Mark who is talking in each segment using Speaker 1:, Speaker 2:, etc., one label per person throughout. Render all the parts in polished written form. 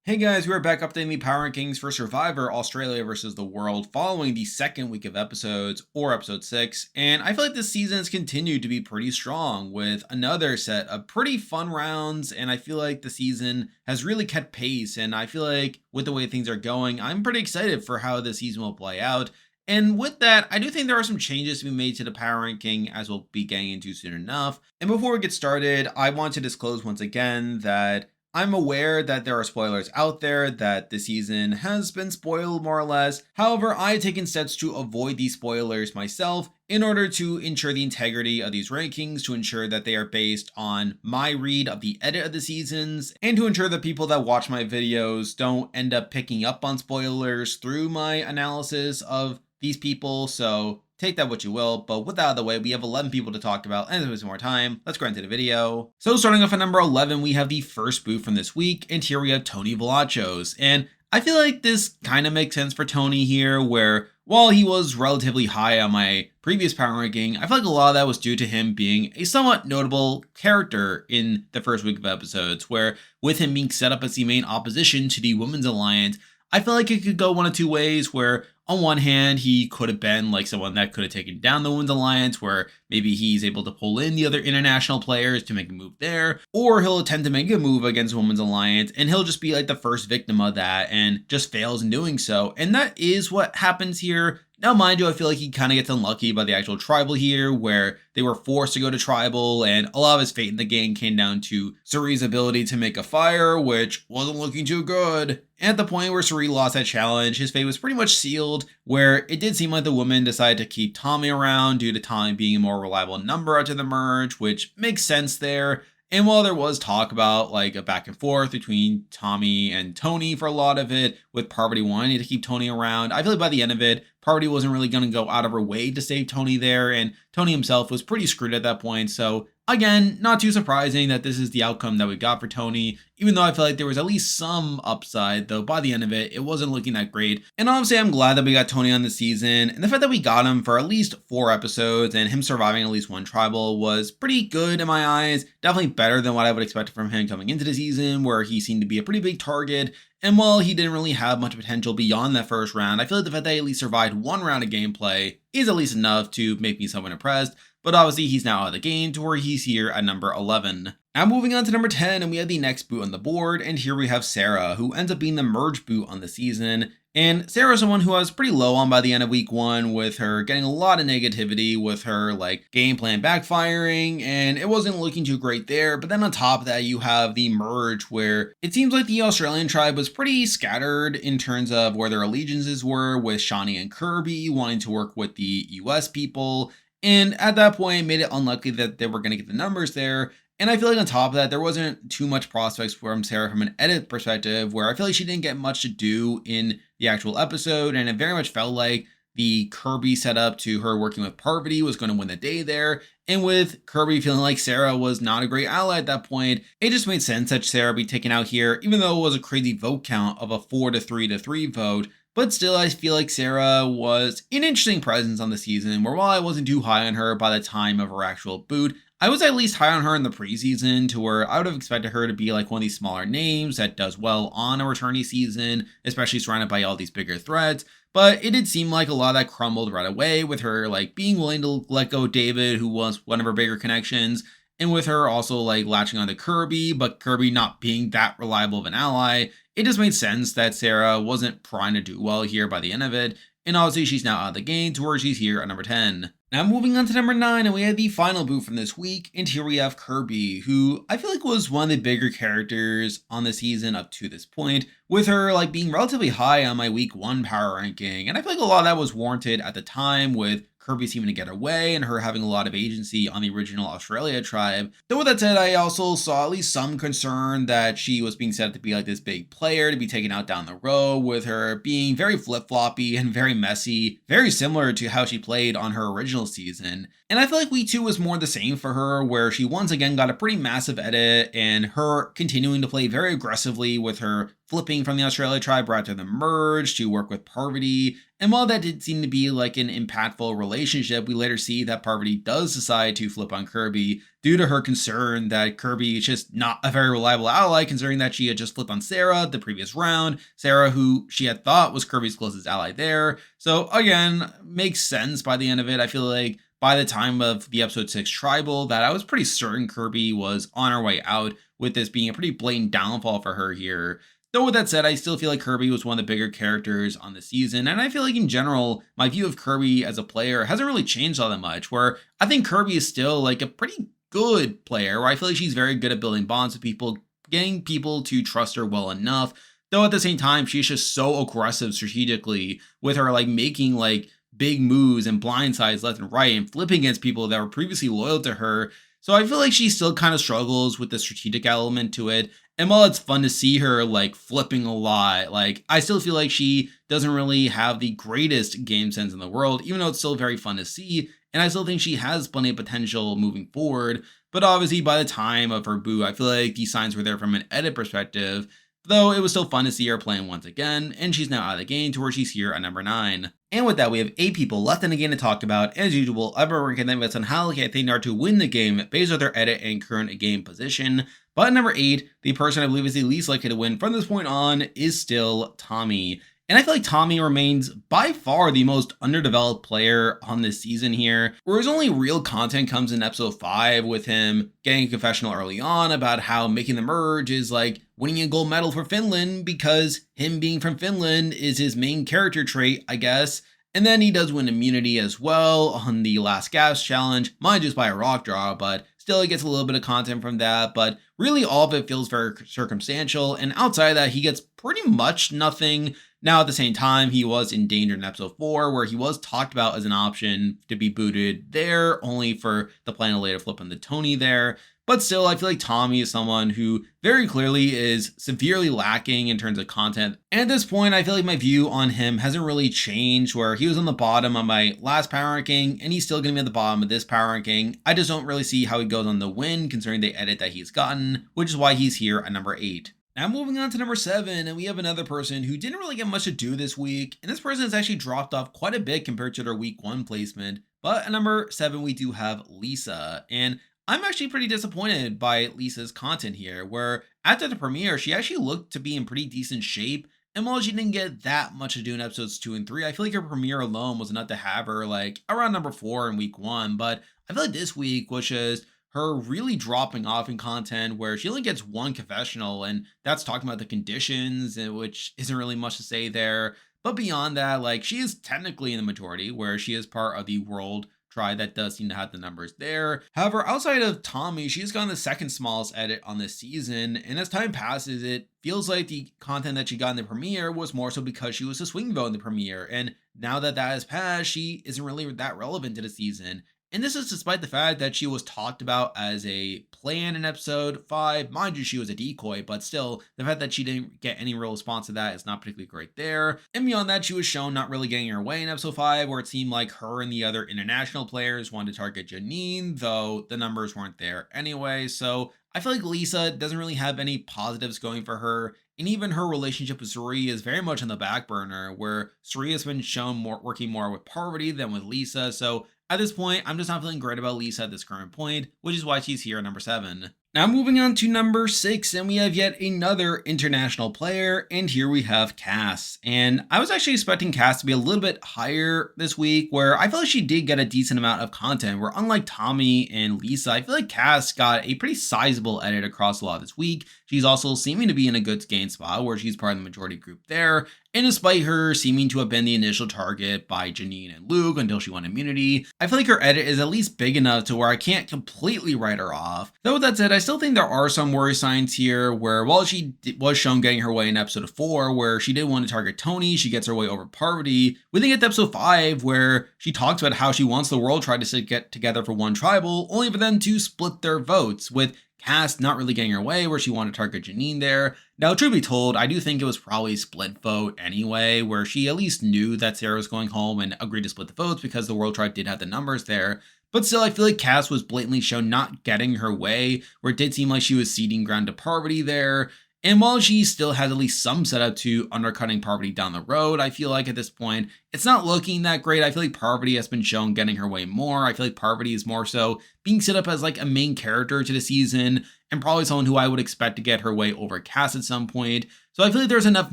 Speaker 1: Hey guys, we're back updating the power rankings for Survivor Australia versus the world following the second week of episodes, or episode 6, and I feel like this season has continued to be pretty strong with another set of pretty fun rounds, and I feel like the season has really kept pace, and I feel like with the way things are going, I'm pretty excited for how the season will play out. And with that, I do think there are some changes to be made to the power ranking, as we'll be getting into soon enough. And before we get started, I want to disclose once again that I'm aware that there are spoilers out there, that the season has been spoiled more or less. However, I have taken steps to avoid these spoilers myself in order to ensure the integrity of these rankings, to ensure that they are based on my read of the edit of the seasons, and to ensure that people that watch my videos don't end up picking up on spoilers through my analysis of these people. So take that what you will, but with that out of the way, we have 11 people to talk about, and there's more time. Let's go into the video. So starting off at number 11, we have the first boot from this week, and here we have Tony Velachos. And I feel like this kind of makes sense for Tony here, where while he was relatively high on my previous power ranking, I feel like a lot of that was due to him being a somewhat notable character in the first week of episodes, where with him being set up as the main opposition to the Women's Alliance, I feel like it could go one of two ways, where on one hand, he could have been like someone that could have taken down the Women's Alliance, where maybe he's able to pull in the other international players to make a move there, or he'll attempt to make a move against Women's Alliance, and he'll just be like the first victim of that and just fails in doing so. And that is what happens here. Now, mind you, I feel like he kind of gets unlucky by the actual tribal here, where they were forced to go to tribal, and a lot of his fate in the game came down to Suri's ability to make a fire, which wasn't looking too good. And at the point where Suri lost that challenge, his fate was pretty much sealed, where it did seem like the women decided to keep Tommy around due to Tommy being a more reliable number after the merge, which makes sense there. And while there was talk about like a back and forth between Tommy and Tony for a lot of it, with Parvati wanting to keep Tony around, I feel like by the end of it, Parvati wasn't really going to go out of her way to save Tony there, and Tony himself was pretty screwed at that point. So again, not too surprising that this is the outcome that we got for Tony, even though I feel like there was at least some upside, though by the end of it, it wasn't looking that great. And honestly, I'm glad that we got Tony on the season, and the fact that we got him for at least 4 episodes and him surviving at least one tribal was pretty good in my eyes. Definitely better than what I would expect from him coming into the season, where he seemed to be a pretty big target. And while he didn't really have much potential beyond that first round, I feel like the fact that he at least survived one round of gameplay is at least enough to make me somewhat impressed. But obviously he's now out of the game to where he's here at number 11. Now moving on to number 10, and we have the next boot on the board, and here we have Sarah, who ends up being the merge boot on the season. And Sarah is someone who I was pretty low on by the end of week 1, with her getting a lot of negativity, with her like game plan backfiring, and it wasn't looking too great there. But then on top of that, you have the merge, where it seems like the Australian tribe was pretty scattered in terms of where their allegiances were, with Shawnee and Kirby wanting to work with the US people. And at that point, it made it unlikely that they were going to get the numbers there. And I feel like on top of that, there wasn't too much prospects from Sarah from an edit perspective, where I feel like she didn't get much to do in the actual episode. And it very much felt like the Kirby setup to her working with Parvati was going to win the day there. And with Kirby feeling like Sarah was not a great ally at that point, it just made sense that Sarah be taken out here, even though it was a crazy vote count of a 4-3-3 vote. But still, I feel like Sarah was an interesting presence on the season, where while I wasn't too high on her by the time of her actual boot, I was at least high on her in the preseason, to where I would have expected her to be like one of these smaller names that does well on a returnee season, especially surrounded by all these bigger threats. But it did seem like a lot of that crumbled right away, with her like being willing to let go David, who was one of her bigger connections, and with her also like latching onto Kirby, but Kirby not being that reliable of an ally. It just made sense that Sarah wasn't primed to do well here by the end of it, and obviously she's now out of the game to where she's here at number 10. Now moving on to number 9, and we had the final boot from this week, and here we have Kirby, who I feel like was one of the bigger characters on the season up to this point, with her like being relatively high on my week 1 power ranking, and I feel like a lot of that was warranted at the time, with Kirby seeming to get away and her having a lot of agency on the original Australia tribe. Though with that said, I also saw at least some concern that she was being set up to be like this big player to be taken out down the road, with her being very flip-floppy and very messy, very similar to how she played on her original season. And I feel like week 2 was more the same for her, where she once again got a pretty massive edit, and her continuing to play very aggressively with her flipping from the Australia tribe right after the merge to work with Parvati. And while that did seem to be like an impactful relationship, we later see that Parvati does decide to flip on Kirby due to her concern that Kirby is just not a very reliable ally, considering that she had just flipped on Sarah the previous round. Sarah, who she had thought was Kirby's closest ally there. So again, makes sense by the end of it. I feel like by the time of the episode 6 tribal that I was pretty certain Kirby was on her way out, with this being a pretty blatant downfall for her here. Though with that said, I still feel like Kirby was one of the bigger characters on the season, and I feel like in general, my view of Kirby as a player hasn't really changed all that much, where I think Kirby is still like a pretty good player, where I feel like she's very good at building bonds with people, getting people to trust her well enough, though at the same time, she's just so aggressive strategically with her like making like big moves and blindsides left and right and flipping against people that were previously loyal to her. So I feel like she still kind of struggles with the strategic element to it. And while it's fun to see her like flipping a lot, like I still feel like she doesn't really have the greatest game sense in the world, even though it's still very fun to see. And I still think she has plenty of potential moving forward. But obviously by the time of her boo, I feel like these signs were there from an edit perspective. Though it was still fun to see her playing once again, and she's now out of the game to where she's here at number 9. And with that, we have 8 people left in the game to talk about. As usual, I've been ranking them based on how likely I think they are to win the game based on their edit and current game position. But at number 8, the person I believe is the least likely to win from this point on is still Tommy. And I feel like Tommy remains by far the most underdeveloped player on this season here, where his only real content comes in episode 5 with him getting a confessional early on about how making the merge is like winning a gold medal for Finland because him being from Finland is his main character trait, I guess. And then he does win immunity as well on the last gas challenge, mine just by a rock draw, but still he gets a little bit of content from that. But really all of it feels very circumstantial, and outside of that he gets pretty much nothing. Now, at the same time, he was in danger in episode 4, where he was talked about as an option to be booted there, only for the plan to later flip on the Tony there. But still, I feel like Tommy is someone who very clearly is severely lacking in terms of content. And at this point, I feel like my view on him hasn't really changed, where he was on the bottom of my last power ranking, and he's still going to be at the bottom of this power ranking. I just don't really see how he goes on the win, considering the edit that he's gotten, which is why he's here at number 8. Now moving on to number 7, and we have another person who didn't really get much to do this week, and this person has actually dropped off quite a bit compared to their week 1 placement. But at number 7, we do have Lisa, and I'm actually pretty disappointed by Lisa's content here, where after the premiere, she actually looked to be in pretty decent shape. And while she didn't get that much to do in episodes 2 and 3, I feel like her premiere alone was enough to have her like around number 4 in week 1. But I feel like this week was just her really dropping off in content, where she only gets one confessional, and that's talking about the conditions, which isn't really much to say there. But beyond that, like, she is technically in the majority, where she is part of the world tribe that does seem to have the numbers there. However, outside of Tommy, she's gotten the second smallest edit on this season, and as time passes, it feels like the content that she got in the premiere was more so because she was a swing vote in the premiere, and now that that has passed, she isn't really that relevant to the season. And this is despite the fact that she was talked about as a plan in episode 5. Mind you, she was a decoy, but still, the fact that she didn't get any real response to that is not particularly great there. And beyond that, she was shown not really getting her way in episode 5, where it seemed like her and the other international players wanted to target Janine, though the numbers weren't there anyway. So I feel like Lisa doesn't really have any positives going for her. And even her relationship with Suri is very much on the back burner, where Suri has been shown working more with Parvati than with Lisa. So at this point, I'm just not feeling great about Lisa at this current point, which is why she's here at number 7. Now moving on to number 6, and we have yet another international player, and here we have Cass. And I was actually expecting Cass to be a little bit higher this week, where I feel like she did get a decent amount of content, where unlike Tommy and Lisa, I feel like Cass got a pretty sizable edit across a lot this week. She's also seeming to be in a good game spot, where she's part of the majority group there. And despite her seeming to have been the initial target by Janine and Luke until she won immunity, I feel like her edit is at least big enough to where I can't completely write her off. Though with that said, I still think there are some worry signs here, where while she was shown getting her way in episode 4, where she did want to target Tony, she gets her way over Parvati. We then get to episode 5, where she talks about how she wants the world tribe to get together for one tribal, only for them to split their votes, with Cass not really getting her way, where she wanted to target Janine there. Now, truth be told, I do think it was probably split vote anyway, where she at least knew that Sarah was going home and agreed to split the votes because the World Tribe did have the numbers there. But still, I feel like Cass was blatantly shown not getting her way, where it did seem like she was ceding ground to Parvati there. And while she still has at least some setup to undercutting Parvati down the road, I feel like at this point, it's not looking that great. I feel like Parvati has been shown getting her way more. I feel like Parvati is more so being set up as like a main character to the season and probably someone who I would expect to get her way over Cass at some point. So I feel like there's enough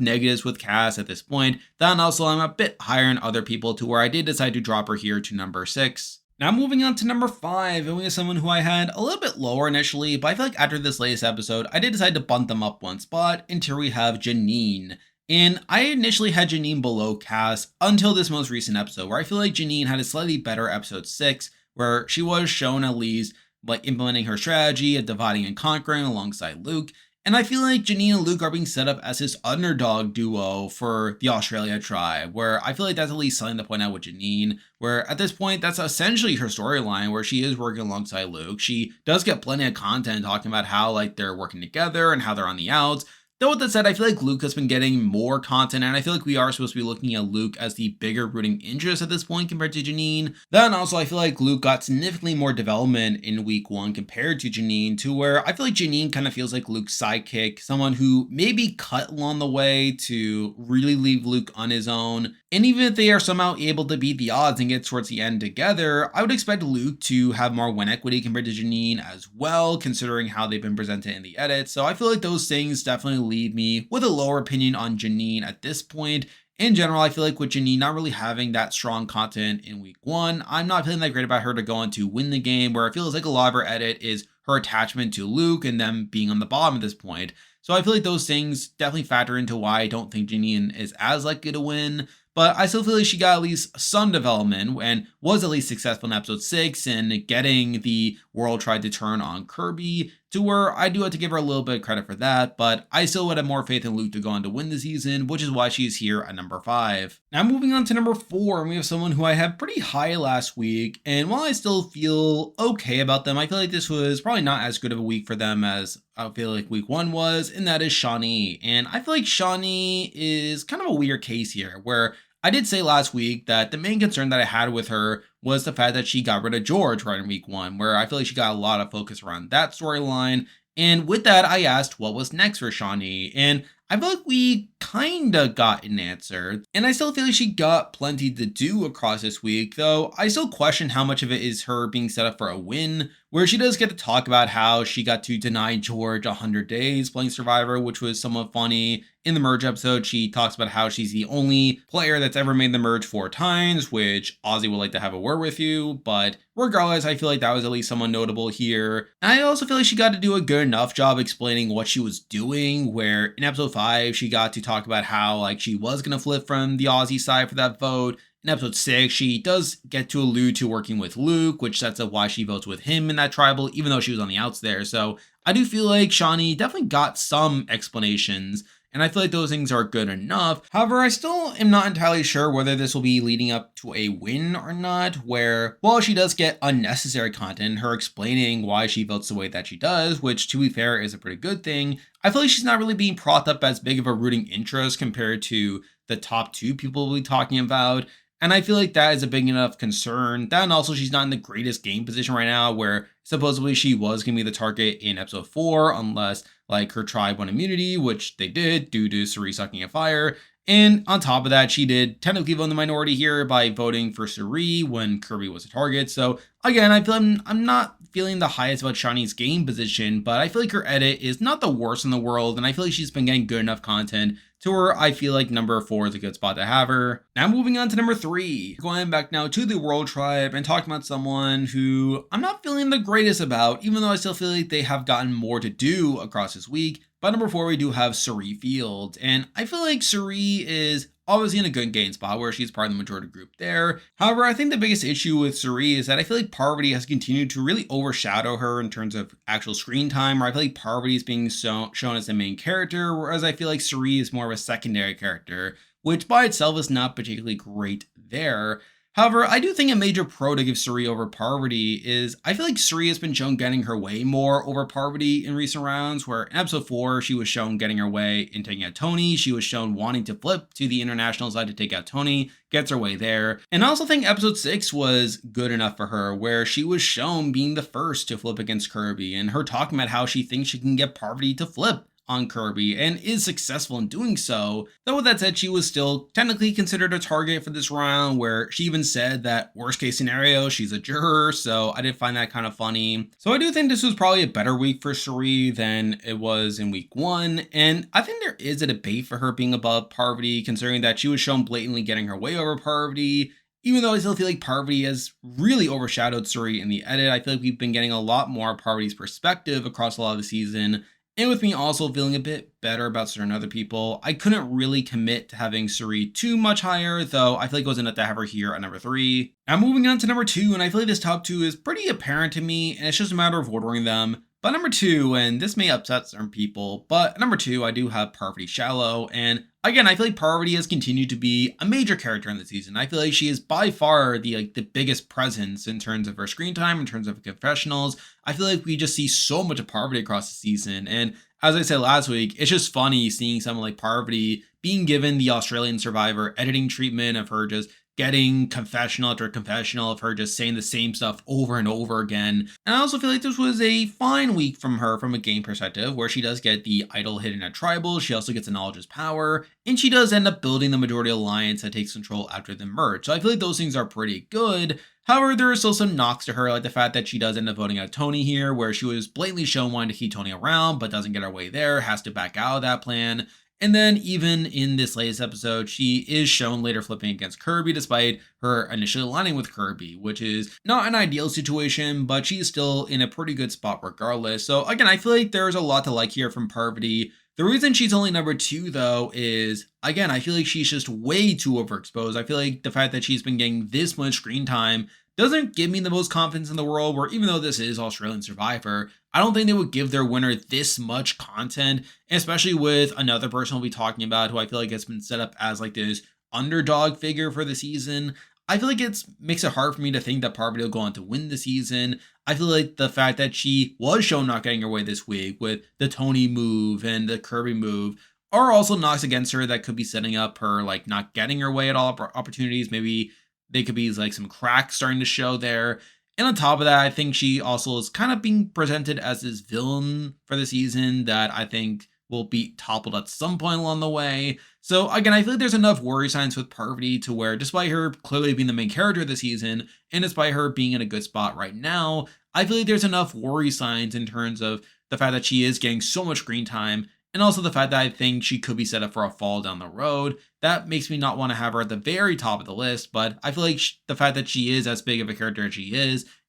Speaker 1: negatives with Cass at this point that also I'm a bit higher in other people to where I did decide to drop her here to number 6. Now moving on to number 5, and we have someone who I had a little bit lower initially, but I feel like after this latest episode, I did decide to bump them up one spot until we have Janine. And I initially had Janine below Cass until this most recent episode, where I feel like Janine had a slightly better episode 6, where she was shown at least like implementing her strategy of dividing and conquering alongside Luke. And I feel like Janine and Luke are being set up as his underdog duo for the Australia tribe, where I feel like that's at least something to point out with Janine, where at this point, that's essentially her storyline, where she is working alongside Luke. She does get plenty of content talking about how like they're working together and how they're on the outs. Though with that said, I feel like Luke has been getting more content, and I feel like we are supposed to be looking at Luke as the bigger rooting interest at this point compared to Janine. Then also, I feel like Luke got significantly more development in week 1 compared to Janine, to where I feel like Janine kind of feels like Luke's sidekick, someone who maybe cut along the way to really leave Luke on his own. And even if they are somehow able to beat the odds and get towards the end together, I would expect Luke to have more win equity compared to Janine as well, considering how they've been presented in the edit. So I feel like those things definitely leave me with a lower opinion on Janine at this point. In general, I feel like with Janine not really having that strong content in week 1, I'm not feeling that great about her to go on to win the game, where it feels like a lot of her edit is her attachment to Luke and them being on the bottom at this point. So I feel like those things definitely factor into why I don't think Janine is as likely to win. But I still feel like she got at least some development and was at least successful in episode 6 in getting the world tried to turn on Kirby, to where I do have to give her a little bit of credit for that, but I still would have more faith in Luke to go on to win the season, which is why she's here at number 5. Now moving on to number 4, and we have someone who I had pretty high last week, and while I still feel okay about them, I feel like this was probably not as good of a week for them as I feel like week 1 was, and that is Shawnee. And I feel like Shawnee is kind of a weird case here, where I did say last week that the main concern that I had with her was the fact that she got rid of George right in week 1, where I feel like she got a lot of focus around that storyline. And with that, I asked what was next for Shawnee, and I feel like we kinda got an answer. And I still feel like she got plenty to do across this week, though I still question how much of it is her being set up for a win, where she does get to talk about how she got to deny George 100 days playing Survivor, which was somewhat funny. In the merge episode, she talks about how she's the only player that's ever made the merge 4 times, which Ozzy would like to have a word with you, but regardless, I feel like that was at least somewhat notable here. And I also feel like she got to do a good enough job explaining what she was doing, where in episode 5, she got to talk about how like she was going to flip from the Aussie side for that vote. In episode 6, she does get to allude to working with Luke, which sets up why she votes with him in that tribal, even though she was on the outs there. So I do feel like Shawnee definitely got some explanations, and I feel like those things are good enough. However, I still am not entirely sure whether this will be leading up to a win or not, where while she does get unnecessary content, her explaining why she votes the way that she does, which to be fair is a pretty good thing, I feel like she's not really being propped up as big of a rooting interest compared to the top 2 people we'll be talking about. And I feel like that is a big enough concern. That, and also she's not in the greatest game position right now, where supposedly she was going to be the target in episode 4, unless like her tribe won immunity, which they did due to Suri sucking a fire. And on top of that, she did technically vote in the minority here by voting for Suri when Kirby was a target. So again, I feel I'm not feeling the highest about Shawnee's game position, but I feel like her edit is not the worst in the world, and I feel like she's been getting good enough content to where I feel like number 4 is a good spot to have her. Now moving on to number 3, going back now to the World Tribe and talking about someone who I'm not feeling the greatest about, even though I still feel like they have gotten more to do across this week. But number 4, we do have Suri Field, and I feel like Suri is obviously in a good game spot where she's part of the majority group there. However, I think the biggest issue with Suri is that I feel like Parvati has continued to really overshadow her in terms of actual screen time, where I feel like Parvati is being shown as the main character, whereas I feel like Suri is more of a secondary character, which by itself is not particularly great there. However, I do think a major pro to give Suri over Parvati is I feel like Suri has been shown getting her way more over Parvati in recent rounds, where in episode 4, she was shown getting her way in taking out Tony. She was shown wanting to flip to the international side to take out Tony, gets her way there. And I also think episode 6 was good enough for her, where she was shown being the first to flip against Kirby, and her talking about how she thinks she can get Parvati to flip on Kirby and is successful in doing so. Though with that said, she was still technically considered a target for this round, where she even said that worst case scenario, she's a juror, so I did find that kind of funny. So I do think this was probably a better week for Cherie than it was in week 1, and I think there is a debate for her being above Parvati, considering that she was shown blatantly getting her way over Parvati. Even though I still feel like Parvati has really overshadowed Suri in the edit, I feel like we've been getting a lot more of Parvati's perspective across a lot of the season. And with me also feeling a bit better about certain other people, I couldn't really commit to having Suri too much higher, though I feel like it was enough to have her here at number 3. Now moving on to number 2, and I feel like this top 2 is pretty apparent to me, and it's just a matter of ordering them. But number 2, and this may upset certain people, but number 2, I do have Parvati Shallow, and again, I feel like Parvati has continued to be a major character in the season. I feel like she is by far the biggest presence in terms of her screen time, in terms of confessionals. I feel like we just see so much of Parvati across the season, and as I said last week, it's just funny seeing someone like Parvati being given the Australian Survivor editing treatment of her just getting confessional after confessional of her just saying the same stuff over and over again. And I also feel like this was a fine week from her from a game perspective, where she does get the idol hidden at tribal, she also gets the knowledge is power, and she does end up building the majority alliance that takes control after the merge. So I feel like those things are pretty good. However, there are still some knocks to her, like the fact that she does end up voting out Tony here, where she was blatantly shown wanting to keep Tony around, but doesn't get her way there, has to back out of that plan. And then even in this latest episode, she is shown later flipping against Kirby despite her initially aligning with Kirby, which is not an ideal situation, but she's still in a pretty good spot regardless. So again, I feel like there's a lot to like here from Parvati. The reason she's only number 2 though is, again, I feel like she's just way too overexposed. I feel like the fact that she's been getting this much screen time doesn't give me the most confidence in the world, where even though this is Australian Survivor, I don't think they would give their winner this much content, especially with another person we'll be talking about who I feel like has been set up as like this underdog figure for the season. I feel like it makes it hard for me to think that Parvati will go on to win the season. I feel like the fact that she was shown not getting her way this week with the Tony move and the Kirby move are also knocks against her that could be setting up her like not getting her way at all opportunities. Maybe they could be like some cracks starting to show there. And on top of that, I think she also is kind of being presented as this villain for the season that I think will be toppled at some point along the way. So again, I feel like there's enough worry signs with Parvati to where, despite her clearly being the main character of the season, and despite her being in a good spot right now, I feel like there's enough worry signs in terms of the fact that she is getting so much screen time, and also the fact that I think she could be set up for a fall down the road. That makes me not want to have her at the very top of the list, but I feel like the fact that she is as big of a character as she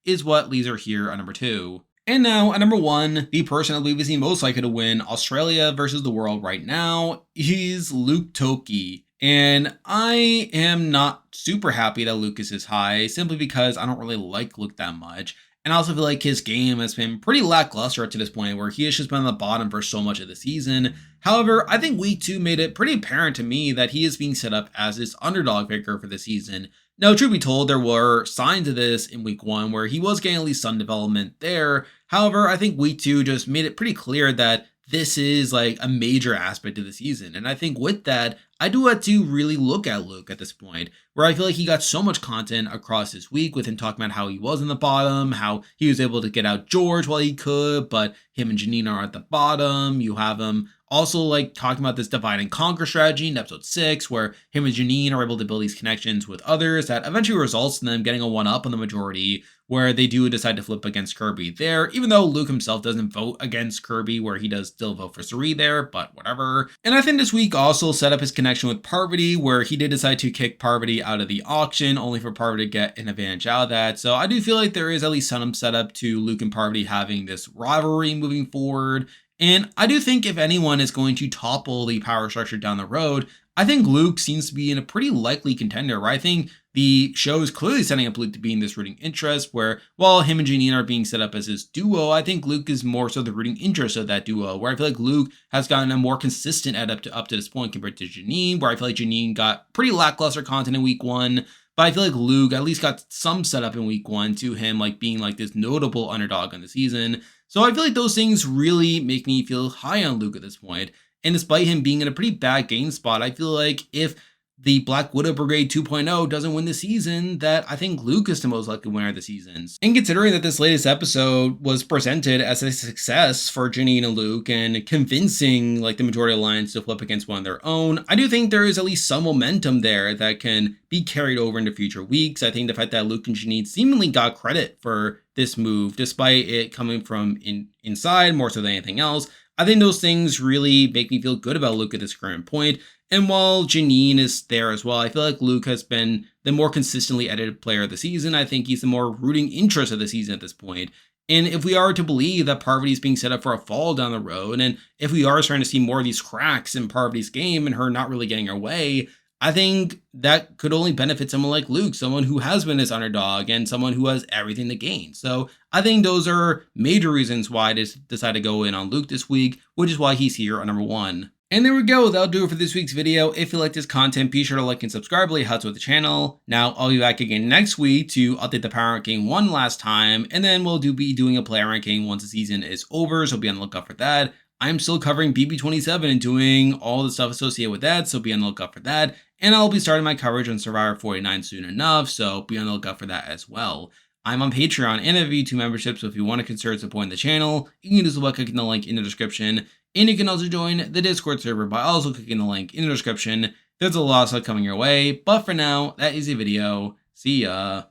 Speaker 1: is what leaves her here at number 2. And now at number 1, the person I believe is the most likely to win Australia versus the world right now is Luke Toki. And I am not super happy that Luke is this high, simply because I don't really like Luke that much. And I also feel like his game has been pretty lackluster up to this point, where he has just been on the bottom for so much of the season. However, I think week 2 made it pretty apparent to me that he is being set up as this underdog figure for the season. Now, truth be told, there were signs of this in week 1 where he was getting at least some development there. However, I think week 2 just made it pretty clear that this is like a major aspect of the season. And I think with that, I do have to really look at Luke at this point, where I feel like he got so much content across this week with him talking about how he was in the bottom, how he was able to get out George while he could, but him and Janine are at the bottom. You have him also like talking about this divide and conquer strategy in episode 6, where him and Janine are able to build these connections with others that eventually results in them getting a 1-up on the majority, where they do decide to flip against Kirby there, even though Luke himself doesn't vote against Kirby, where he does still vote for Suri there, but whatever. And I think this week also set up his connection with Parvati, where he did decide to kick Parvati out of the auction, only for Parvati to get an advantage out of that. So I do feel like there is at least some setup to Luke and Parvati having this rivalry moving forward. And I do think if anyone is going to topple the power structure down the road, I think Luke seems to be in a pretty likely contender, right? I think the show is clearly setting up Luke to be in this rooting interest, where while him and Janine are being set up as his duo, I think Luke is more so the rooting interest of that duo, where I feel like Luke has gotten a more consistent up to this point compared to Janine, where I feel like Janine got pretty lackluster content in week 1, but I feel like Luke at least got some setup in week 1 to him like being like this notable underdog in the season. So I feel like those things really make me feel high on Luke at this point. And despite him being in a pretty bad game spot, I feel like if the Black Widow Brigade 2.0 doesn't win the season, that I think Luke is the most likely winner of the seasons. And considering that this latest episode was presented as a success for Janine and Luke and convincing like the majority alliance to flip against one of their own, I do think there is at least some momentum there that can be carried over into future weeks. I think the fact that Luke and Janine seemingly got credit for this move, despite it coming from inside more so than anything else, I think those things really make me feel good about Luke at this current point. And while Janine is there as well, I feel like Luke has been the more consistently edited player of the season. I think he's the more rooting interest of the season at this point. And if we are to believe that Parvati is being set up for a fall down the road, and if we are starting to see more of these cracks in Parvati's game and her not really getting her way, I think that could only benefit someone like Luke, someone who has been his underdog and someone who has everything to gain. So I think those are major reasons why I decided to go in on Luke this week, which is why he's here on number 1. And there we go. That'll do it for this week's video. If you like this content, be sure to like and subscribe. Really helps with the channel. Now, I'll be back again next week to update the power ranking one last time, and then we'll be doing a player ranking once the season is over, so be on the lookout for that. I'm still covering BB27 and doing all the stuff associated with that, so be on the lookout for that. And I'll be starting my coverage on Survivor 49 soon enough, so be on the lookout for that as well. I'm on Patreon and I have V2 membership, so if you want to consider supporting the channel, you can do so by clicking the link in the description. And you can also join the Discord server by also clicking the link in the description. There's a lot of stuff coming your way, but for now, that is the video. See ya.